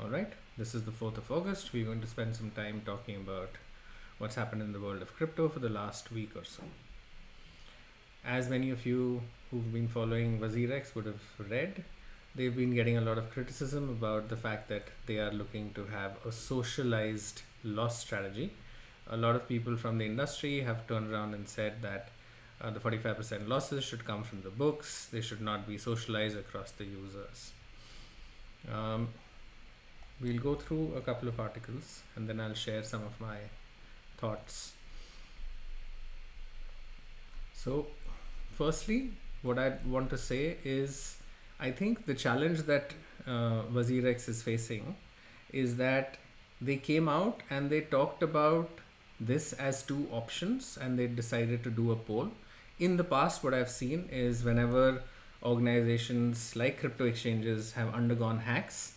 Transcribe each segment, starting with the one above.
All right, this is the 4th of August. We're going to spend some time talking about what's happened in the world of crypto for the last week or so. As many of you who've been following WazirX would have read, they've been getting a lot of criticism about the fact that they are looking to have a socialized loss strategy. A lot of people from the industry have turned around and said that the 45% losses should come from the books, they should not be socialized across the users. We'll go through a couple of articles and then I'll share some of my thoughts. So, firstly, what I want to say is I think the challenge that WazirX is facing is that they came out and they talked about this as two options and they decided to do a poll. In the past, what I've seen is whenever organizations like crypto exchanges have undergone hacks,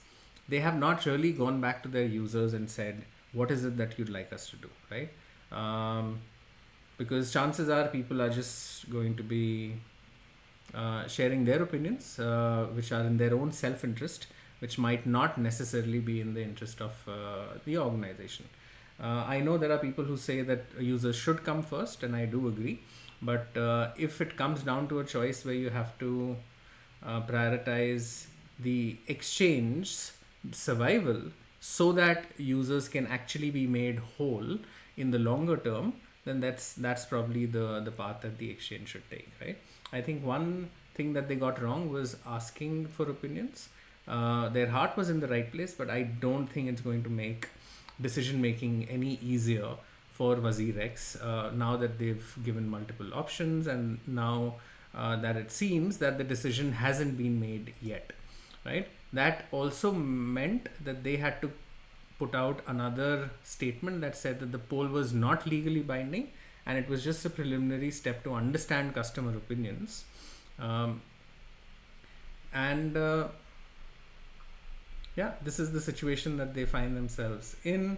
they have not really gone back to their users and said, what is it that you'd like us to do, right? Because chances are people are just going to be sharing their opinions, which are in their own self-interest, which might not necessarily be in the interest of the organization. I know there are people who say that users should come first, and I do agree. But if it comes down to a choice where you have to prioritize the exchange's survival so that users can actually be made whole in the longer term, then that's probably the path that the exchange should take, right? I think one thing that they got wrong was asking for opinions. Their heart was in the right place, but I don't think it's going to make decision making any easier for WazirX now that they've given multiple options and now that it seems that the decision hasn't been made yet, right? That also meant that they had to put out another statement that said that the poll was not legally binding and it was just a preliminary step to understand customer opinions. Yeah, this is the situation that they find themselves in.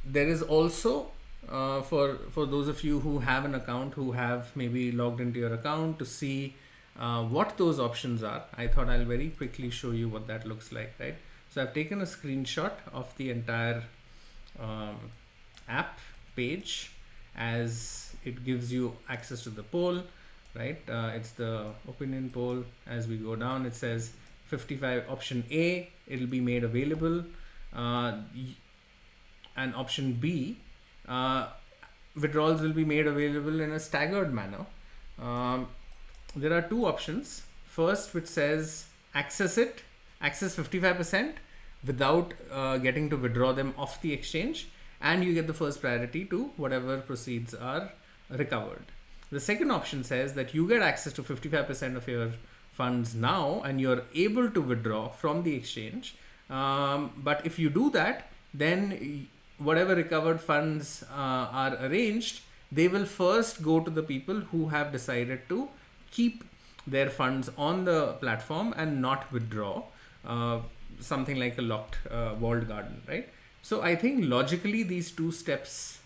There is also for those of you who have an account, who have maybe logged into your account to see what those options are, I thought I'll very quickly show you what that looks like, right? So I've taken a screenshot of the entire app page as it gives you access to the poll, right? It's the opinion poll. As we go down, it says 55 option A, it'll be made available, and option B, withdrawals will be made available in a staggered manner. There are two options. First, which says access 55% without getting to withdraw them off the exchange, and you get the first priority to whatever proceeds are recovered. The second option says that you get access to 55% of your funds now and you're able to withdraw from the exchange. But if you do that, then whatever recovered funds are arranged, they will first go to the people who have decided to keep their funds on the platform and not withdraw, something like a locked walled garden, right? So I think logically these two steps,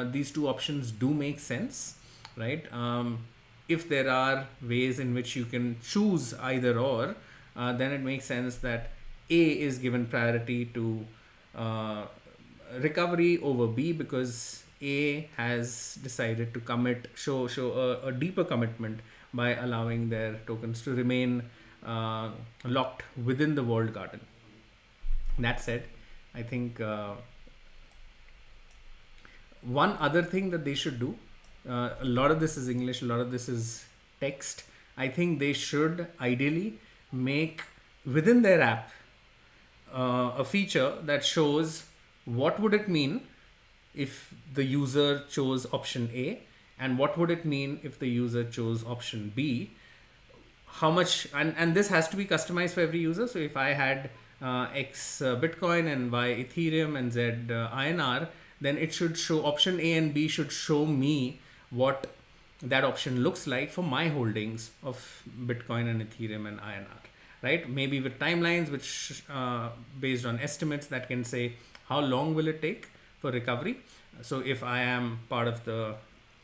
these two options do make sense, right? If there are ways in which you can choose either or, then it makes sense that A is given priority to recovery over B because A has decided to show a deeper commitment by allowing their tokens to remain locked within the walled garden. That said, I think one other thing that they should do, a lot of this is English, a lot of this is text. I think they should ideally make within their app a feature that shows what would it mean if the user chose option A and what would it mean if the user chose option B. How much, and this has to be customized for every user. So if I had X Bitcoin and Y Ethereum and Z INR, then it should show option A and B should show me what that option looks like for my holdings of Bitcoin and Ethereum and INR, right? Maybe with timelines, which based on estimates that can say how long will it take for recovery. So if I am part of the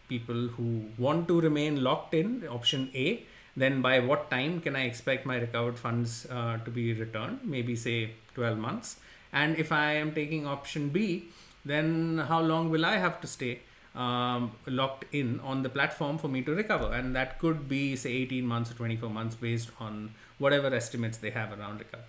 people who want to remain locked in option A, then by what time can I expect my recovered funds to be returned? Maybe say 12 months. And if I am taking option B, then how long will I have to stay locked in on the platform for me to recover? And that could be say 18 months or 24 months based on whatever estimates they have around recovery,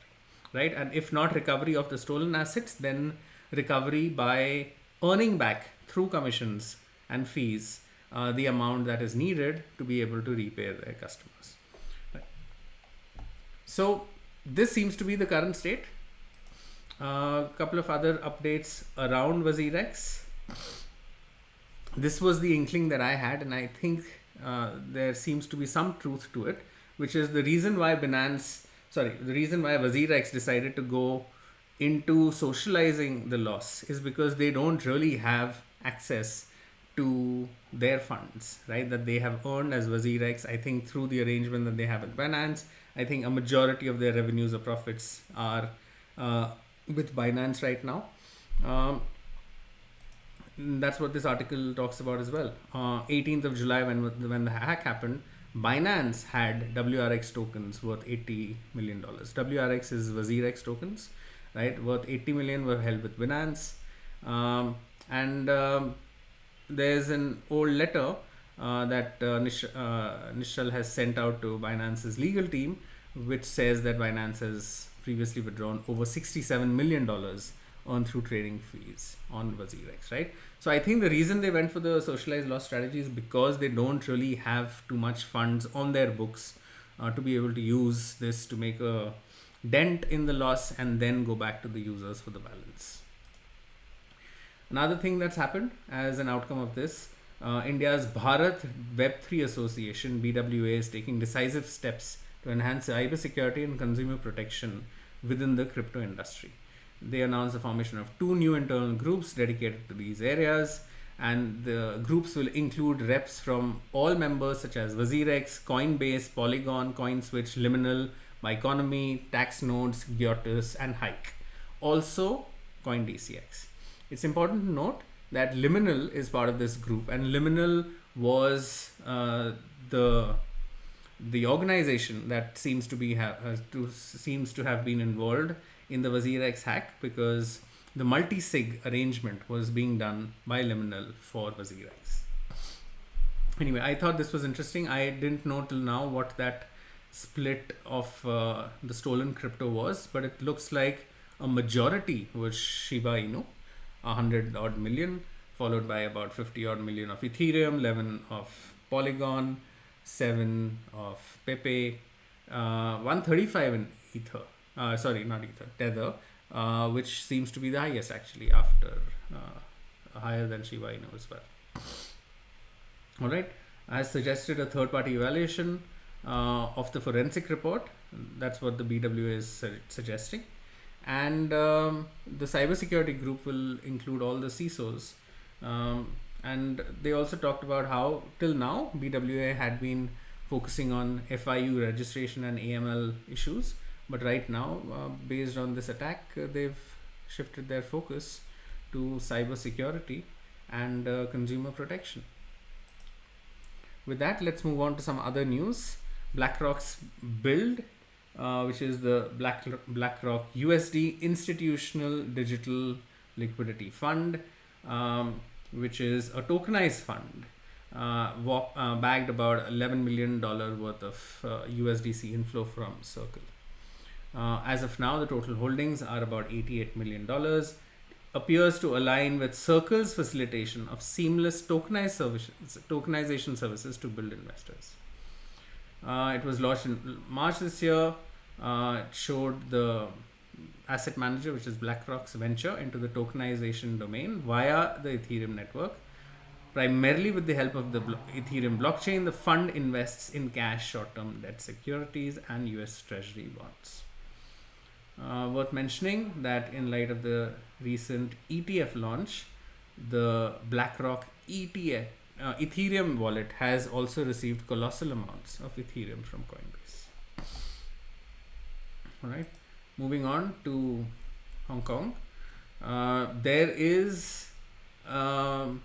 right? And if not recovery of the stolen assets, then recovery by earning back through commissions and fees the amount that is needed to be able to repay their customers. Right. So this seems to be the current state. A couple of other updates around WazirX. This was the inkling that I had, and I think there seems to be some truth to it, which is the reason why WazirX decided to go into socializing the loss is because they don't really have access to their funds, right? That they have earned as WazirX, I think through the arrangement that they have with Binance. I think a majority of their revenues or profits are with Binance right now. That's what this article talks about as well. 18th of July, when the hack happened, Binance had WRX tokens worth $80 million. WRX is WazirX tokens, right? Worth 80 million were held with Binance. There's an old letter that Nishal has sent out to Binance's legal team, which says that Binance has previously withdrawn over $67 million earned through trading fees on WazirX, right? So I think the reason they went for the socialized loss strategy is because they don't really have too much funds on their books to be able to use this to make a dent in the loss and then go back to the users for the balance. Another thing that's happened as an outcome of this, India's Bharat Web3 Association, BWA, is taking decisive steps to enhance cybersecurity and consumer protection within the crypto industry. They announced the formation of 2 new internal groups dedicated to these areas, and the groups will include reps from all members such as WazirX, Coinbase, Polygon, CoinSwitch, Liminal, Myconomy, Taxnodes, Gyotis, and Hike. Also, CoinDCX. It's important to note that Liminal is part of this group, and Liminal was the organization that seems to have been involved in the WazirX hack, because the multi-sig arrangement was being done by Liminal for WazirX. Anyway, I thought this was interesting. I didn't know till now what that split of the stolen crypto was, but it looks like a majority was Shiba Inu, 100 odd million, followed by about 50 odd million of Ethereum, 11 of Polygon, 7 of Pepe, 135 in Tether, which seems to be the highest actually, after higher than Shiba Inu as well. All right, I suggested a third-party evaluation of the forensic report. That's what the BWA is suggesting. And the cybersecurity group will include all the CISOs. And they also talked about how till now BWA had been focusing on FIU registration and AML issues, but right now based on this attack they've shifted their focus to cybersecurity and consumer protection. With that, let's move on to some other news. BlackRock's BUIDL, which is the BlackRock USD Institutional Digital Liquidity Fund, which is a tokenized fund, bagged about $11 million worth of USDC inflow from Circle. As of now, the total holdings are about $88 million. Appears to align with Circle's facilitation of seamless tokenization services to build investors. It was launched in March this year. It showed the asset manager, which is BlackRock's venture into the tokenization domain via the Ethereum network. Primarily with the help of the Ethereum blockchain, the fund invests in cash, short-term debt securities, and US Treasury bonds. Worth mentioning that in light of the recent ETF launch, the BlackRock Ethereum wallet has also received colossal amounts of Ethereum from Coinbase. All right, moving on to Hong Kong. There is an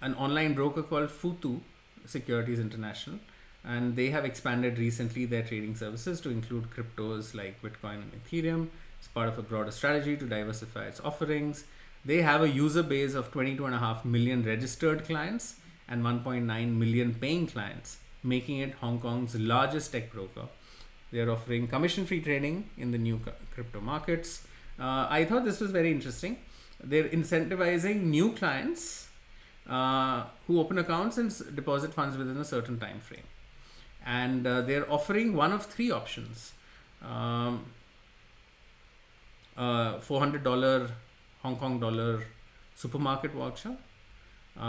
online broker called Futu Securities International, and they have expanded recently their trading services to include cryptos like Bitcoin and Ethereum as part of a broader strategy to diversify its offerings. They have a user base of 22.5 million registered clients and 1.9 million paying clients, making it Hong Kong's largest tech broker. They are offering commission-free trading in the new crypto markets. I thought this was very interesting. They're incentivizing new clients who open accounts and deposit funds within a certain time frame. And they're offering one of three options. $400 Hong Kong dollar supermarket voucher,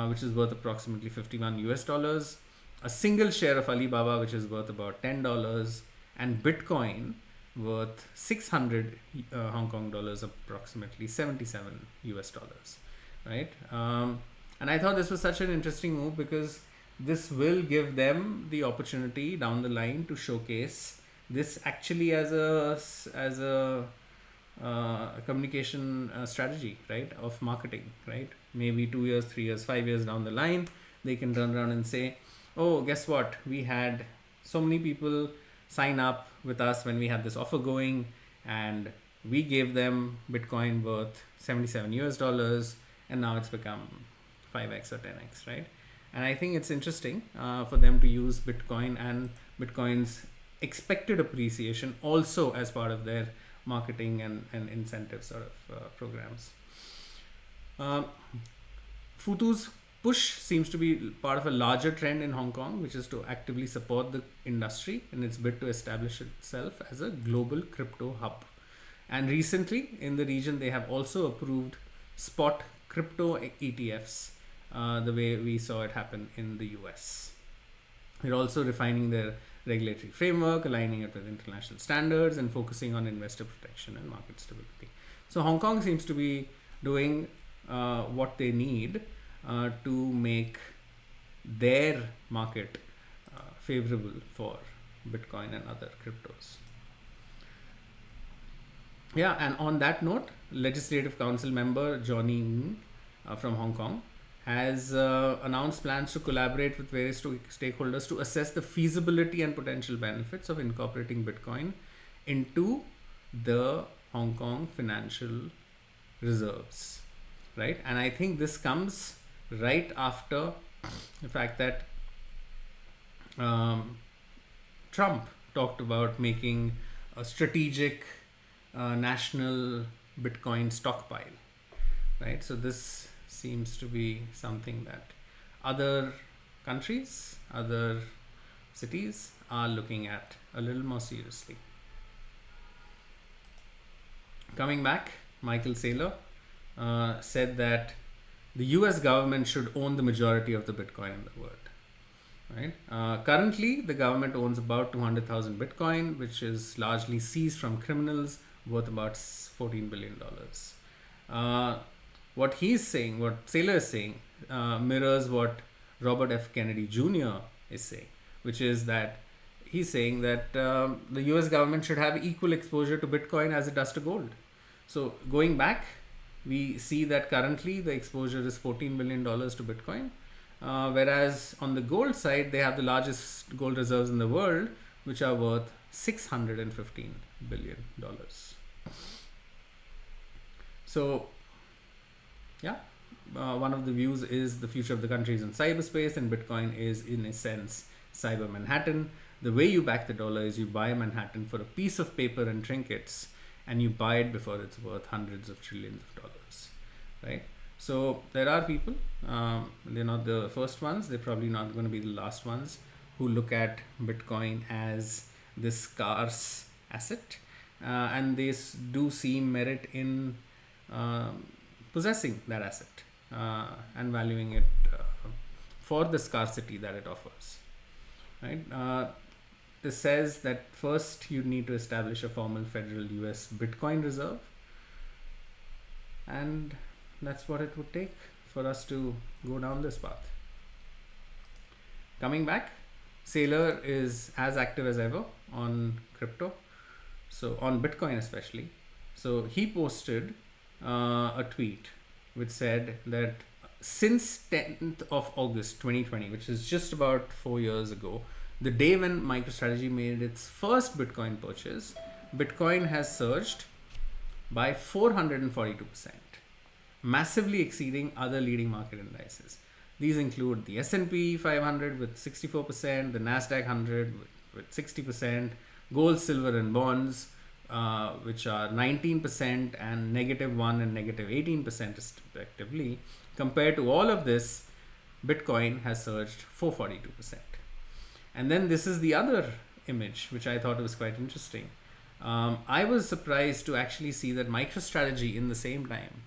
which is worth approximately 51 US dollars, a single share of Alibaba, which is worth about $10, and Bitcoin worth 600 Hong Kong dollars, approximately 77 US dollars, right? And I thought this was such an interesting move because this will give them the opportunity down the line to showcase this actually as a communication strategy, right, of marketing, right? Maybe 2 years, 3 years, 5 years down the line, they can turn around and say, oh, guess what? We had so many people sign up with us when we had this offer going, and we gave them Bitcoin worth 77 US dollars, and now it's become 5x or 10x, right? And I think it's interesting for them to use Bitcoin and Bitcoin's expected appreciation also as part of their marketing and incentive sort of programs. Futu's push seems to be part of a larger trend in Hong Kong, which is to actively support the industry in its bid to establish itself as a global crypto hub. And recently in the region, they have also approved spot crypto ETFs, the way we saw it happen in the US. They're also refining their regulatory framework, aligning it with international standards, and focusing on investor protection and market stability. So Hong Kong seems to be doing what they need to make their market favorable for Bitcoin and other cryptos. Yeah, and on that note, Legislative Council member Johnny Ng from Hong Kong has announced plans to collaborate with various stakeholders to assess the feasibility and potential benefits of incorporating Bitcoin into the Hong Kong financial reserves, right? And I think this comes right after the fact that Trump talked about making a strategic national Bitcoin stockpile, right? So this seems to be something that other countries, other cities are looking at a little more seriously. Coming back, Michael Saylor said that the US government should own the majority of the Bitcoin in the world. Right? Currently, the government owns about 200,000 Bitcoin, which is largely seized from criminals, worth about $14 billion. What he's saying, what Saylor is saying, mirrors what Robert F. Kennedy Jr. is saying, which is that he's saying that the US government should have equal exposure to Bitcoin as it does to gold. So going back, we see that currently the exposure is $14 billion to Bitcoin. Whereas on the gold side, they have the largest gold reserves in the world, which are worth $615 billion. So, yeah, one of the views is the future of the country is in cyberspace, and Bitcoin is, in a sense, cyber Manhattan. The way you back the dollar is you buy Manhattan for a piece of paper and trinkets, and you buy it before it's worth hundreds of trillions of dollars, right? So there are people, they're not the first ones, they're probably not going to be the last ones, who look at Bitcoin as this scarce asset, and they do see merit in possessing that asset and valuing it for the scarcity that it offers, right? This says that first you need to establish a formal federal US Bitcoin reserve, and that's what it would take for us to go down this path. Coming back, Saylor is as active as ever on crypto, so on Bitcoin especially. So he posted a tweet which said that since 10th of August 2020, which is just about 4 years ago, the day when MicroStrategy made its first Bitcoin purchase, Bitcoin has surged by 442%, massively exceeding other leading market indices. These include the S&P 500 with 64%, the Nasdaq 100 with 60%, gold, silver, and bonds, which are 19% and -1 and -18% respectively. Compared to all of this, Bitcoin has surged 442%. And then this is the other image, which I thought was quite interesting. I was surprised to actually see that MicroStrategy in the same time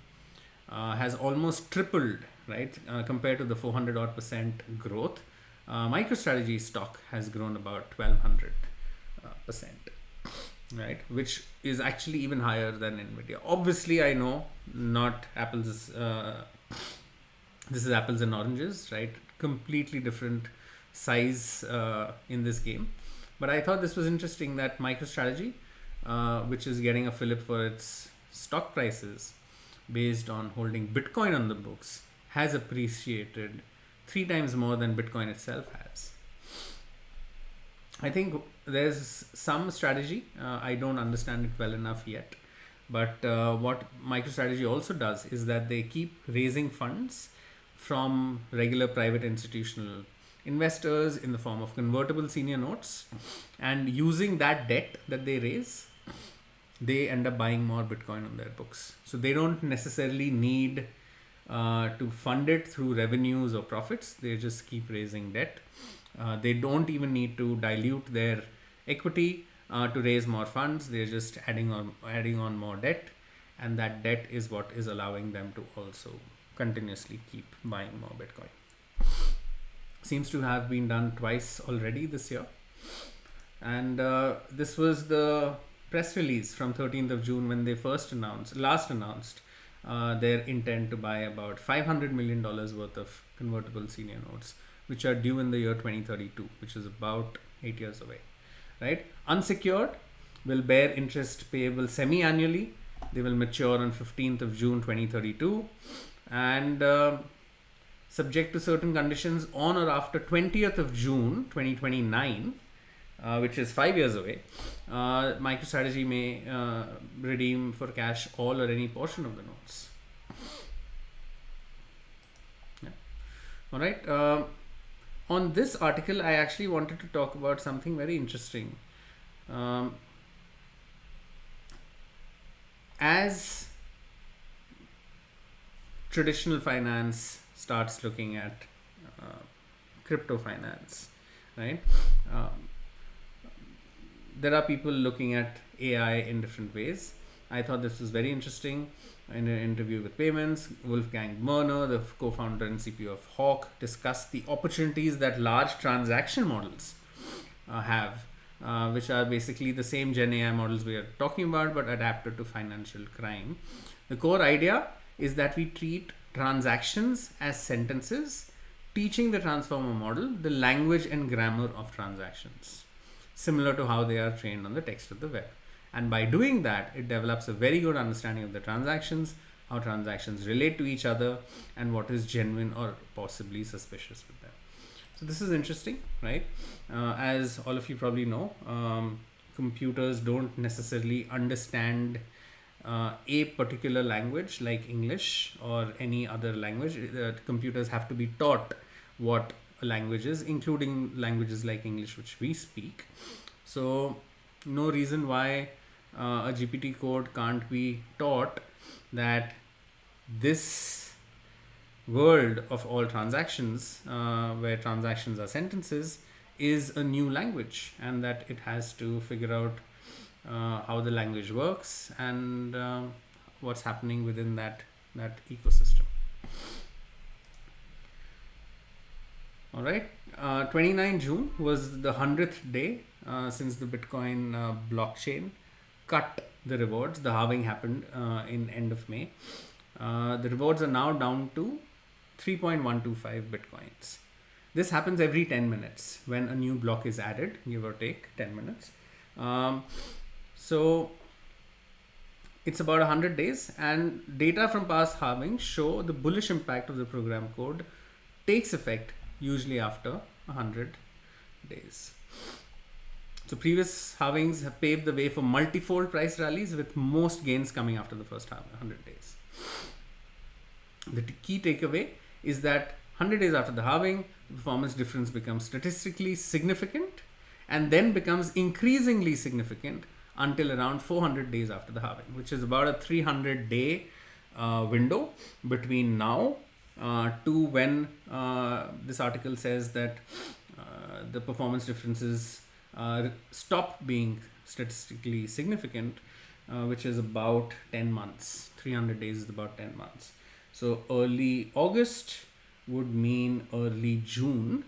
has almost tripled, right? Compared to the 400 odd percent growth. MicroStrategy stock has grown about 1200%, right? Which is actually even higher than Nvidia. Obviously, I know not apples. This is apples and oranges, right? Completely different size in this game. But I thought this was interesting that MicroStrategy, which is getting a fillip for its stock prices based on holding Bitcoin on the books, has appreciated 3 times more than Bitcoin itself has. I think there's some strategy. I don't understand it well enough yet. But what MicroStrategy also does is that they keep raising funds from regular private institutional investors in the form of convertible senior notes, and using that debt that they raise, they end up buying more Bitcoin on their books. So they don't necessarily need to fund it through revenues or profits. They just keep raising debt. They don't even need to dilute their equity to raise more funds. They're just adding on more debt, and that debt is what is allowing them to also continuously keep buying more Bitcoin. Seems to have been done twice already this year. And this was the press release from 13th of June when they last announced their intent to buy about $500 million worth of convertible senior notes, which are due in the year 2032, which is about 8 years away, right? Unsecured, will bear interest payable semi-annually. They will mature on 15th of June 2032, and subject to certain conditions on or after 20th of June 2029, which is 5 years away, MicroStrategy may redeem for cash all or any portion of the notes. Yeah. All right. On this article, I actually wanted to talk about something very interesting. As traditional finance starts looking at crypto finance, right? There are people looking at AI in different ways. I thought this was very interesting. In an interview with Payments, Wolfgang Mörner, the co-founder and CPO of Hawk, discussed the opportunities that large transaction models have, which are basically the same Gen AI models we are talking about, but adapted to financial crime. The core idea is that we treat transactions as sentences, teaching the transformer model the language and grammar of transactions, similar to how they are trained on the text of the web. And by doing that, it develops a very good understanding of the transactions, how transactions relate to each other, and what is genuine or possibly suspicious with them. So this is interesting, right? As all of you probably know, computers don't necessarily understand a particular language like English or any other language. Computers have to be taught what a language is, including languages like English, which we speak. So no reason why a GPT code can't be taught that this world of all transactions, where transactions are sentences, is a new language, and that it has to figure out how the language works and what's happening within that ecosystem. All right, 29 June was the 100th day since the Bitcoin blockchain cut the rewards. The halving happened in end of May. The rewards are now down to 3.125 Bitcoins. This happens every 10 minutes when a new block is added, give or take 10 minutes. So it's about 100 days, and data from past halvings show the bullish impact of the program code takes effect usually after 100 days. So previous halvings have paved the way for multifold price rallies, with most gains coming after the first 100 days. The key takeaway is that 100 days after the halving, the performance difference becomes statistically significant and then becomes increasingly significant until around 400 days after the halving, which is about a 300-day window between now to when this article says that the performance differences stop being statistically significant, which is about 10 months. 300 days is about 10 months. So early August would mean early June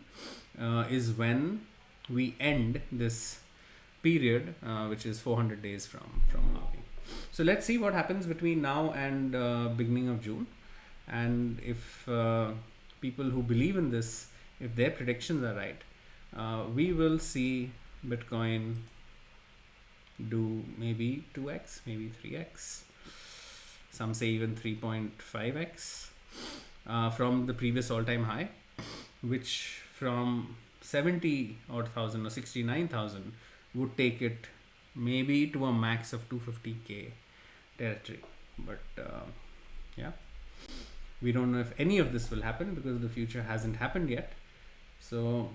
is when we end this period, which is 400 days from halving. So let's see what happens between now and beginning of June. And if people who believe in this, if their predictions are right, we will see Bitcoin do maybe 2x, maybe 3x. Some say even 3.5x from the previous all-time high, which from 70 odd thousand or 69,000 would take it maybe to a max of 250k territory. But yeah, we don't know if any of this will happen because the future hasn't happened yet. So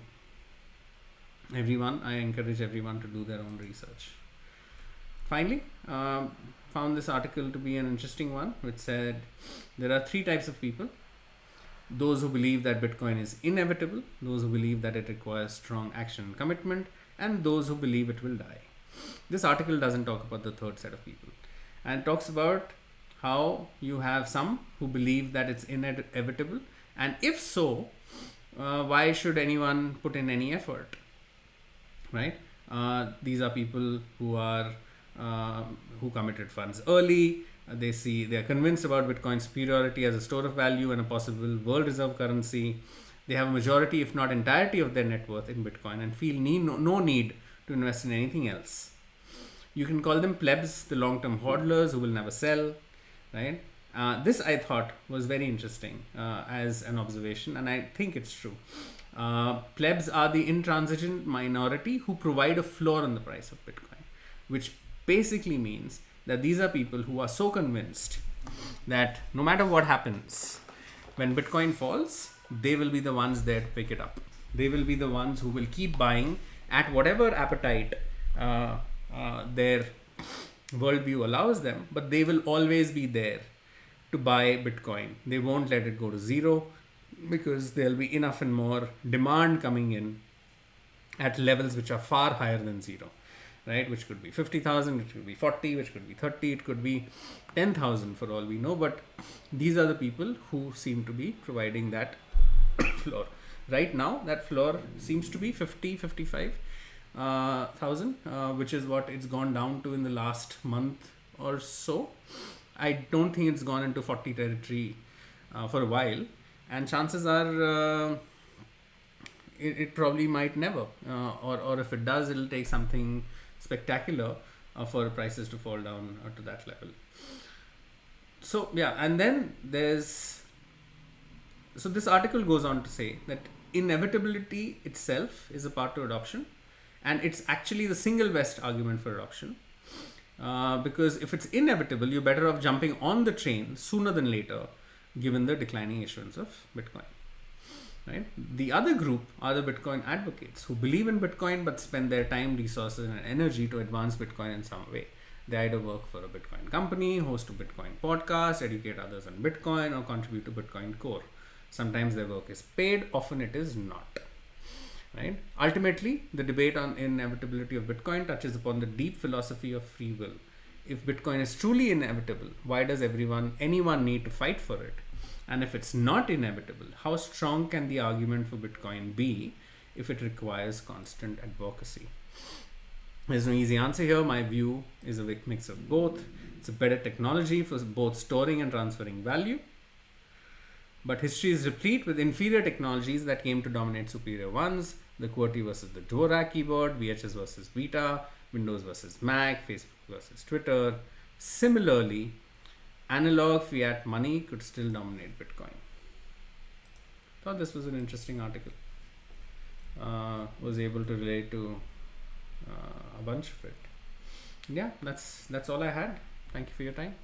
I encourage everyone to do their own research. Finally, found this article to be an interesting one, which said there are 3 types of people: those who believe that Bitcoin is inevitable, those who believe that it requires strong action and commitment, and those who believe it will die. This article doesn't talk about the third set of people, and talks about how you have some who believe that it's inevitable, and if so, why should anyone put in any effort, right? These are people who are who committed funds early. They are convinced about Bitcoin's superiority as a store of value and a possible world reserve currency. They have a majority, if not entirety, of their net worth in Bitcoin and feel no need to invest in anything else. You can call them plebs, the long-term hodlers who will never sell, right? This I thought was very interesting as an observation, and I think it's true. Plebs are the intransigent minority who provide a floor on the price of Bitcoin, which basically means that these are people who are so convinced that no matter what happens, when Bitcoin falls, they will be the ones there to pick it up. They will be the ones who will keep buying at whatever appetite their worldview allows them, but they will always be there to buy Bitcoin. They won't let it go to zero because there'll be enough and more demand coming in at levels which are far higher than zero, right? Which could be 50,000, which could be 40, which could be 30, it could be 10,000 for all we know. But these are the people who seem to be providing that floor. Right now, that floor seems to be 55,000, which is what it's gone down to in the last month or so. I don't think it's gone into 40 territory for a while, and chances are it probably might never, or if it does, it'll take something spectacular for prices to fall down to that level. So yeah, and then this article goes on to say that inevitability itself is a part to adoption, and it's actually the single best argument for adoption. Because if it's inevitable, you're better off jumping on the train sooner than later, given the declining issuance of Bitcoin. Right? The other group are the Bitcoin advocates who believe in Bitcoin but spend their time, resources, and energy to advance Bitcoin in some way. They either work for a Bitcoin company, host a Bitcoin podcast, educate others on Bitcoin, or contribute to Bitcoin Core. Sometimes their work is paid, often it is not. Right? Ultimately, the debate on inevitability of Bitcoin touches upon the deep philosophy of free will. If Bitcoin is truly inevitable, why does anyone need to fight for it? And if it's not inevitable, how strong can the argument for Bitcoin be if it requires constant advocacy? There's no easy answer here. My view is a mix of both. It's a better technology for both storing and transferring value. But history is replete with inferior technologies that came to dominate superior ones. The QWERTY versus the Dvorak keyboard, VHS versus Vita, Windows versus Mac, Facebook versus Twitter. Similarly, analog fiat money could still dominate Bitcoin. Thought this was an interesting article. was able to relate to a bunch of it. Yeah, that's all I had. Thank you for your time.